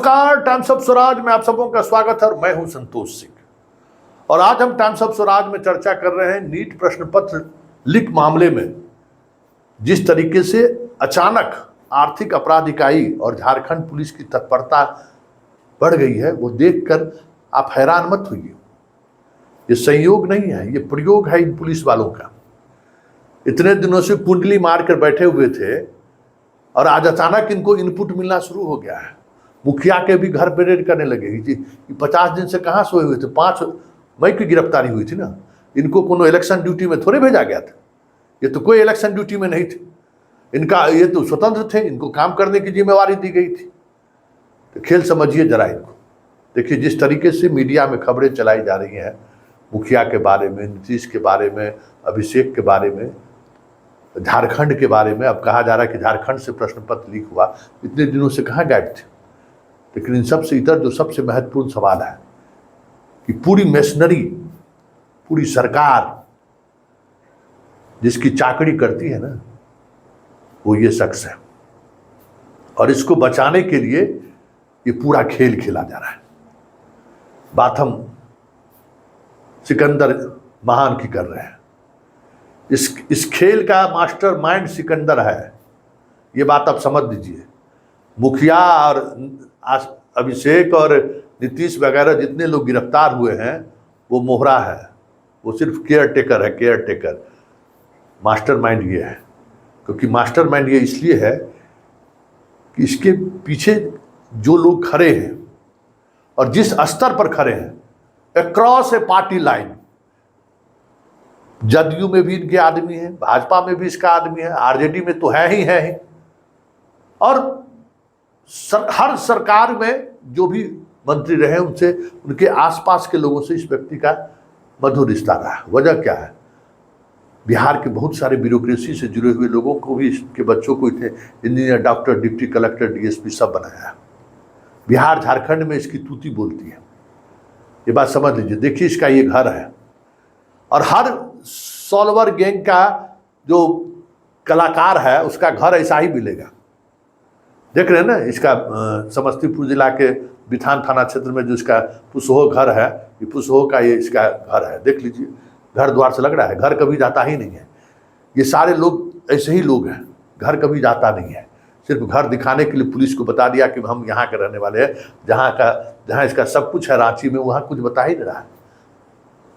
नमस्कार, times of Swaraj में आप सबों का स्वागत है और मैं हूं संतोष सिंह। और आज हम टाइम्स ऑफ स्वराज में चर्चा कर रहे हैं नीट प्रश्न पत्र लीक मामले में जिस तरीके से अचानक आर्थिक अपराध इकाई और झारखंड पुलिस की तत्परता बढ़ गई है, वो देखकर आप हैरान मत होइए। ये संयोग नहीं है, ये प्रयोग है इन पुलिस वालों का। इतने दिनों से कुंडली मार कर बैठे हुए थे और आज अचानक इनको इनपुट मिलना शुरू हो गया है। मुखिया के भी घर पे रेड करने लगे जी। 50 दिन से कहाँ सोए हुए थे? 5 मई की गिरफ्तारी हुई थी ना। इनको कोनो इलेक्शन ड्यूटी में थोड़े भेजा गया था। ये तो कोई इलेक्शन ड्यूटी में नहीं थे। इनका ये तो स्वतंत्र थे, इनको काम करने की जिम्मेवारी दी गई थी। तो खेल समझिए जरा इनको। देखिए जिस तरीके से मीडिया में खबरें चलाई जा रही हैं मुखिया के बारे में, नीतीश के बारे में, अभिषेक के बारे में, झारखंड के बारे में। अब कहा जा रहा है कि झारखंड से प्रश्न पत्र लीक हुआ। इतने दिनों से कहाँ गायब थे? लेकिन इन सबसे इतर जो सबसे महत्वपूर्ण सवाल है कि पूरी मशीनरी, पूरी सरकार जिसकी चाकरी करती है ना, वो ये शख्स है। और इसको बचाने के लिए ये पूरा खेल खेला जा रहा है। बात हम सिकंदर महान की कर रहे हैं। इस खेल का मास्टर माइंड सिकंदर है, ये बात आप समझ लीजिए। मुखिया और अभिषेक और नीतीश वगैरह जितने लोग गिरफ्तार हुए हैं वो मोहरा है, वो सिर्फ केयर टेकर है, केयर टेकर। मास्टरमाइंड ये है, क्योंकि मास्टरमाइंड ये इसलिए है कि इसके पीछे जो लोग खड़े हैं और जिस स्तर पर खड़े हैं अक्रॉस ए पार्टी लाइन, जदयू में भी इनके आदमी है, भाजपा में भी इसका आदमी है, आरजेडी में तो है ही। और हर सरकार में जो भी मंत्री रहे उनसे, उनके आसपास के लोगों से इस व्यक्ति का मधुर रिश्ता रहा है। वजह क्या है? बिहार के बहुत सारे ब्यूरोक्रेसी से जुड़े हुए लोगों को भी, इसके बच्चों को इतने engineer, doctor, deputy collector, DSP सब बनाया है। बिहार झारखंड में इसकी तूती बोलती है, ये बात समझ लीजिए। देखिए इसका ये घर है और हर सॉल्वर गैंग का जो कलाकार है उसका घर ऐसा ही मिलेगा। देख रहे हैं ना, इसका समस्तीपुर जिला के बिथान थाना क्षेत्र में जो इसका पुसहो घर है, ये पुसहो का ये इसका घर है। देख लीजिए, घर द्वार से लग रहा है घर कभी जाता ही नहीं है। ये सारे लोग ऐसे ही लोग हैं, घर कभी जाता नहीं है। सिर्फ घर दिखाने के लिए पुलिस को बता दिया कि हम यहाँ के रहने वाले हैं, जहाँ इसका सब कुछ है रांची में, वहाँ कुछ बता ही नहीं रहा है।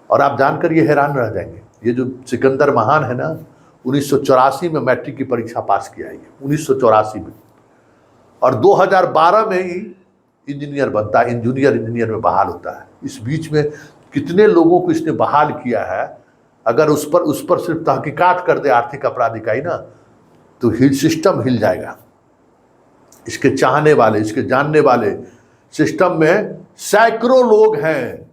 और आप जानकर ये हैरान रह जाएंगे, ये जो सिकंदर महान है ना, 1984 में मैट्रिक की परीक्षा पास किया है, 1984 में। और 2012 में ही इंजीनियर बनता है, जूनियर इंजीनियर में बहाल होता है। इस बीच में कितने लोगों को इसने बहाल किया है। अगर उस पर सिर्फ तहकीकात कर दे आर्थिक अपराध इकाई ना, तो सिस्टम हिल जाएगा। इसके चाहने वाले, इसके जानने वाले सिस्टम में सैकड़ों लोग हैं।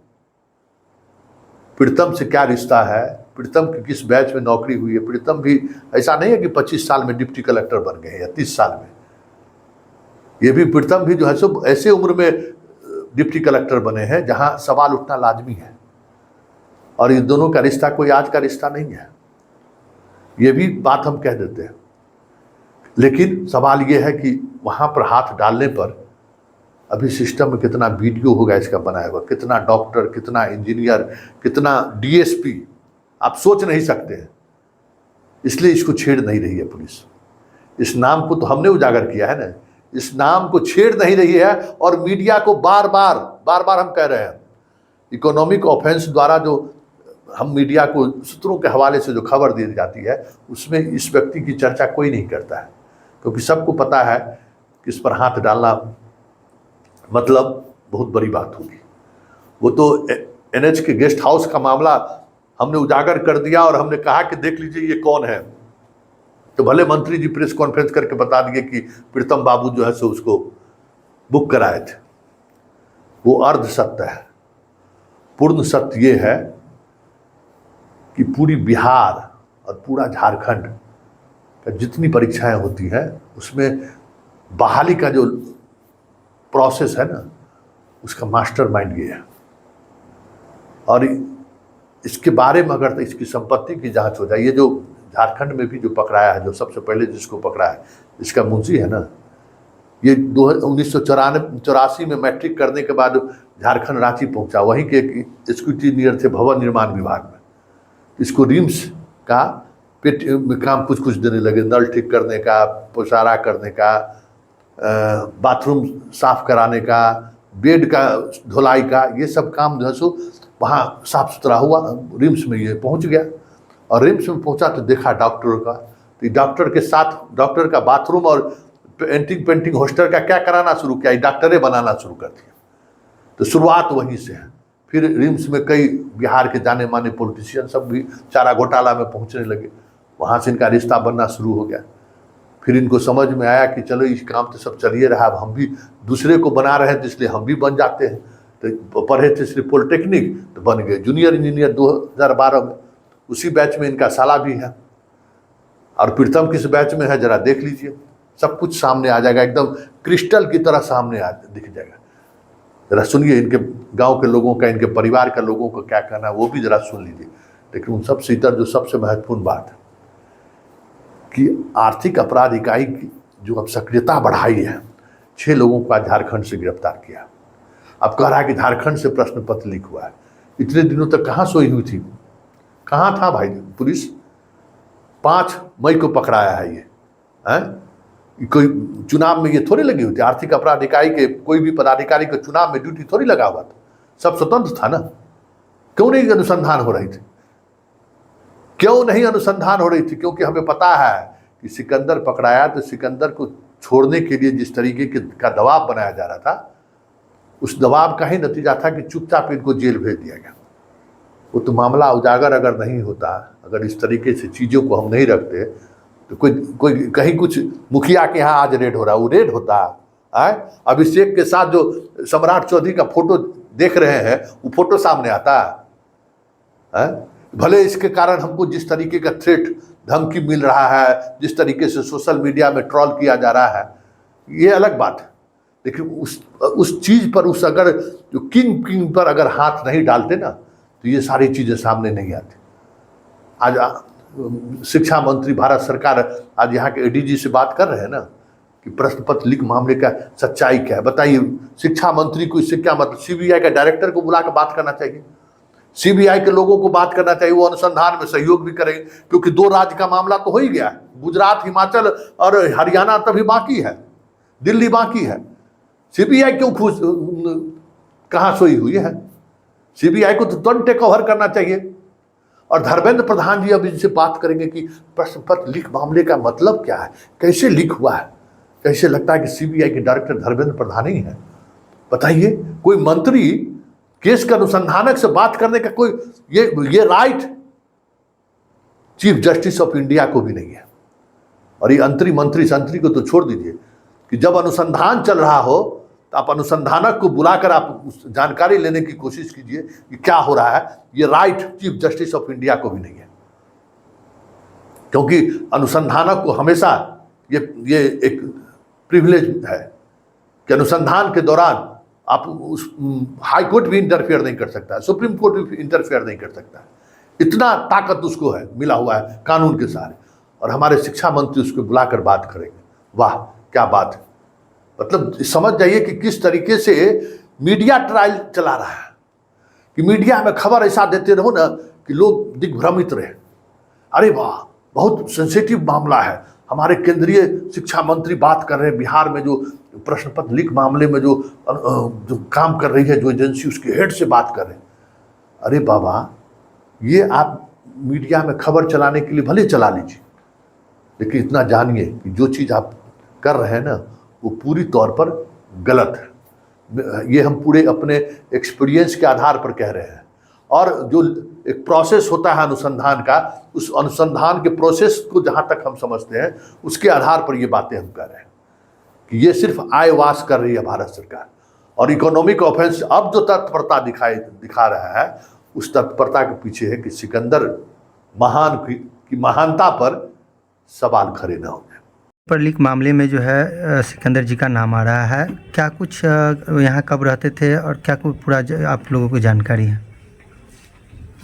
प्रीतम से क्या रिश्ता है, प्रीतम की किस बैच में नौकरी हुई है। प्रीतम भी ऐसा नहीं है कि 25 साल में डिप्टी कलेक्टर बन गए या 30 साल में। ये भी प्रीतम भी जो है सब ऐसे उम्र में डिप्टी कलेक्टर बने हैं जहां सवाल उठना लाजमी है। और इन दोनों का रिश्ता कोई आज का रिश्ता नहीं है, ये भी बात हम कह देते हैं। लेकिन सवाल ये है कि वहां पर हाथ डालने पर अभी सिस्टम में कितना वीडियो होगा इसका बनाया हुआ, कितना डॉक्टर, कितना इंजीनियर, कितना डीएसपी, आप सोच नहीं सकते हैं। इसलिए इसको छेड़ नहीं रही है पुलिस। इस नाम को तो हमने उजागर किया है ना, इस नाम को छेड़ नहीं रही है। और मीडिया को बार बार हम कह रहे हैं, इकोनॉमिक ऑफेंस द्वारा जो हम मीडिया को सूत्रों के हवाले से जो खबर दी जाती है उसमें इस व्यक्ति की चर्चा कोई नहीं करता है, क्योंकि सबको पता है कि इस पर हाथ डालना मतलब बहुत बड़ी बात होगी। वो तो एनएच के गेस्ट हाउस का मामला हमने उजागर कर दिया और हमने कहा कि देख लीजिए ये कौन है। तो भले मंत्री जी प्रेस कॉन्फ्रेंस करके बता दिए कि प्रीतम बाबू जो है सो उसको बुक कराए थे। वो अर्ध सत्य है। पूर्ण सत्य ये है कि पूरी बिहार और पूरा झारखंड का जितनी परीक्षाएं होती हैं उसमें बहाली का जो प्रोसेस है ना, उसका मास्टरमाइंड ये है। और इसके बारे में अगर तो इसकी संपत्ति की जांच हो जाए, ये जो झारखंड में भी जो पकड़ाया है, जो सबसे पहले जिसको पकड़ा है, इसका मुंशी है ना, ये 1984 में मैट्रिक करने के बाद झारखंड रांची पहुंचा, वहीं के एक स्क्रूटिनियर थे भवन निर्माण विभाग में। इसको रिम्स का पेट में काम कुछ कुछ देने लगे, नल ठीक करने का, पोशारा करने का, बाथरूम साफ कराने का, बेड का धुलाई का, ये सब काम जो है सो वहाँ साफ सुथरा हुआ। रिम्स में ये पहुँच गया और रिम्स में पहुँचा तो देखा डॉक्टर का, तो डॉक्टर के साथ डॉक्टर का बाथरूम और पेंटिंग हॉस्टल का क्या कराना शुरू किया, डॉक्टरे बनाना शुरू कर दिया। तो शुरुआत वहीं से है। फिर रिम्स में कई बिहार के जाने माने पॉलिटिशियन सब भी चारा घोटाला में पहुंचने लगे, वहाँ से इनका रिश्ता बनना शुरू हो गया। फिर इनको समझ में आया कि चलो इस काम तो सब चलिए रहा, अब हम भी दूसरे को बना रहे हैं तो इसलिए हम भी बन जाते हैं। तो पढ़े थे सिर्फ पॉलिटेक्निक, तो बन गए जूनियर इंजीनियर 2012 में। उसी बैच में इनका साला भी है। और प्रीतम किस बैच में है जरा देख लीजिए, सब कुछ सामने आ जाएगा, एकदम क्रिस्टल की तरह सामने दिख जाएगा। जरा सुनिए इनके गांव के लोगों का, इनके परिवार का लोगों का क्या कहना है वो भी जरा सुन लीजिए। लेकिन उन सबसे इतर जो सबसे महत्वपूर्ण बात है कि आर्थिक अपराध इकाई की जो अब सक्रियता बढ़ाई है, 6 लोगों को आज झारखंड से गिरफ्तार किया। अब कह रहा है कि झारखंड से प्रश्न पत्र लीक हुआ है। इतने दिनों तक कहाँ सोई हुई थी, कहाँ था भाई पुलिस? 5 मई को पकड़ाया है ये, हैं? कोई चुनाव में ये थोड़ी लगी हुई थी। आर्थिक अपराध इकाई के कोई भी पदाधिकारी को चुनाव में ड्यूटी थोड़ी लगा हुआ था, सब स्वतंत्र था ना। क्यों नहीं अनुसंधान हो रही थी? क्यों नहीं अनुसंधान हो रही थी? क्योंकि हमें पता है कि सिकंदर पकड़ाया तो सिकंदर को छोड़ने के लिए जिस तरीके का दबाव बनाया जा रहा था, उस दबाव का ही नतीजा था कि चुपचाप इनको जेल भेज दिया गया। वो तो मामला उजागर अगर नहीं होता, अगर इस तरीके से चीज़ों को हम नहीं रखते, तो कोई कहीं कुछ मुखिया के यहाँ आज रेड हो रहा है, वो रेड होता है। अभिषेक के साथ जो सम्राट चौधरी का फोटो देख रहे हैं, वो फोटो सामने आता है। भले इसके कारण हमको जिस तरीके का थ्रेट धमकी मिल रहा है, जिस तरीके से सोशल मीडिया में ट्रोल किया जा रहा है, ये अलग बात है। लेकिन उस चीज़ पर, उस अगर जो किंग पर अगर हाथ नहीं डालते ना, तो ये सारी चीज़ें सामने नहीं आती। आज शिक्षा मंत्री भारत सरकार आज यहाँ के एडीजी से बात कर रहे हैं ना कि प्रश्न पत्र लीक मामले का सच्चाई क्या है। बताइए, शिक्षा मंत्री को इससे क्या मतलब? सीबीआई का डायरेक्टर को बुला कर बात करना चाहिए, सीबीआई के लोगों को बात करना चाहिए, वो अनुसंधान में सहयोग भी करेंगे। क्योंकि 2 राज्य का मामला तो हो ही गया, गुजरात, हिमाचल और हरियाणा तभी बाकी है, दिल्ली बाकी है। सीबीआई क्यों कहाँ सोई हुई है? सीबीआई को तो तुरंत टेक ओवर करना चाहिए। और धर्मेंद्र प्रधान जी अब इनसे बात करेंगे कि प्रश्न पत्र लीक मामले का मतलब क्या है, कैसे लीक हुआ है। कैसे लगता है कि सीबीआई के डायरेक्टर धर्मेंद्र प्रधान ही है? बताइए, कोई मंत्री केस का अनुसंधानक से बात करने का कोई ये right chief justice of India को भी नहीं है। और ये मंत्री को तो छोड़ दीजिए कि जब अनुसंधान चल रहा हो तो आप अनुसंधानक को बुलाकर आप जानकारी लेने की कोशिश कीजिए कि क्या हो रहा है। ये right chief justice of India को भी नहीं है, क्योंकि अनुसंधानक को हमेशा ये एक प्रिविलेज है कि अनुसंधान के दौरान आप उस हाई कोर्ट भी इंटरफेयर नहीं कर सकता है, सुप्रीम कोर्ट भी इंटरफेयर नहीं कर सकता है। इतना ताकत उसको है, मिला हुआ है कानून के सहारे। और हमारे शिक्षा मंत्री उसको बुलाकर बात करेंगे। वाह, क्या बात है! मतलब समझ जाइए कि किस तरीके से मीडिया ट्रायल चला रहा है, कि मीडिया में खबर ऐसा देते रहो ना कि लोग दिग्भ्रमित रहे। अरे वाह, बहुत सेंसिटिव मामला है, हमारे केंद्रीय शिक्षा मंत्री बात कर रहे हैं, बिहार में जो प्रश्न पत्र लीक मामले में जो काम कर रही है जो एजेंसी, उसके हेड से बात कर रहे हैं। अरे बाबा, ये आप मीडिया में खबर चलाने के लिए भले चला लीजिए, लेकिन इतना जानिए कि जो चीज़ आप कर रहे हैं ना, वो पूरी तौर पर गलत है। ये हम पूरे अपने एक्सपीरियंस के आधार पर कह रहे हैं। और जो एक प्रोसेस होता है अनुसंधान का, उस अनुसंधान के प्रोसेस को जहाँ तक हम समझते हैं, उसके आधार पर ये बातें हम कर रहे हैं कि ये सिर्फ आयवास कर रही है भारत सरकार। और इकोनॉमिक ऑफेंस अब जो तत्परता दिखा रहा है, उस तत्परता के पीछे है कि सिकंदर महान की महानता पर सवाल खड़े न होंगे। पर लीक मामले में जो है सिकंदर जी का नाम आ रहा है, क्या कुछ यहाँ कब रहते थे और क्या कुछ पूरा आप लोगों को जानकारी है?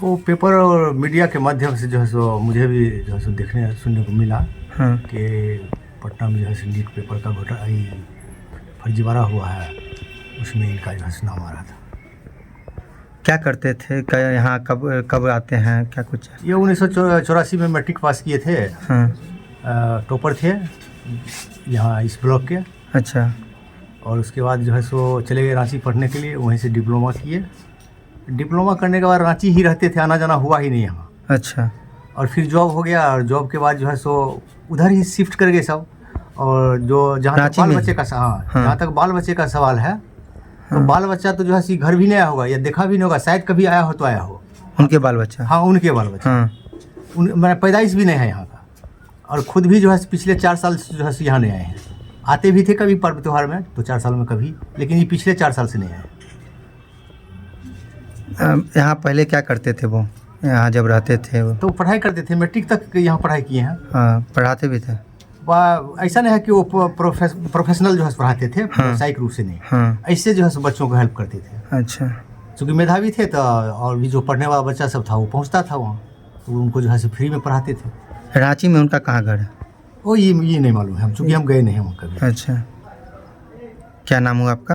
वो पेपर और मीडिया के माध्यम से जो है सो मुझे भी जो है सो देखने सुनने को मिला। हाँ। कि पटना में जो है सो लीक पेपर का फर्जीवाड़ा हुआ है उसमें इनका जो है सो नाम आ रहा था। क्या करते थे, क्या यहाँ कब कब आते हैं, क्या कुछ? ये 1984 में मैट्रिक पास किए थे, हाँ। टॉपर थे यहाँ इस ब्लॉक के। अच्छा। और उसके बाद जो है सो चले गए रांची पढ़ने के लिए, वहीं से डिप्लोमा किए। डिप्लोमा करने के बाद रांची ही रहते थे, आना जाना हुआ ही नहीं यहाँ। अच्छा। और फिर जॉब हो गया, और जॉब के बाद जो है सो उधर ही शिफ्ट कर गए सब। और जो जहाँ तक रांची बाल में? बच्चे का हाँ, हाँ। जहाँ तक बाल बच्चे का सवाल है, तो हाँ। बाल बच्चा तो जो है सी घर भी नहीं आया होगा या देखा भी नहीं होगा, शायद कभी आया हो तो आया हो। उनके बाल बच्चा? हाँ, उनके बाल बच्चे। हाँ। मेरा पैदाइश भी नहीं है यहाँ का, और ख़ुद भी जो है पिछले 4 साल से जो है यहाँ नहीं आए हैं। आते भी थे कभी पर्व त्यौहार में, 2-4 साल में कभी, लेकिन ये पिछले 4 साल से नहीं आए। यहाँ पहले क्या करते थे वो, यहाँ जब रहते थे वो? तो पढ़ाई करते थे, मैट्रिक तक यहाँ पढ़ाई किए हैं। हाँ, पढ़ाते भी थे? ऐसा नहीं है कि वो प्रोफेशनल जो है पढ़ाते थे, हाँ। व्यावसायिक रूप से नहीं। हाँ। ऐसे जो है बच्चों को हेल्प करते थे। अच्छा। चूँकि मेधावी थे तो, और भी जो पढ़ने वाला बच्चा सब था वो पहुँचता था वहाँ, तो उनको जो है फ्री में पढ़ाते थे। रांची में उनका कहाँ घर है? वो ये नहीं मालूम है हम, चूँकि हम गए नहीं हैं वहाँ कभी। अच्छा। क्या नाम हुआ आपका?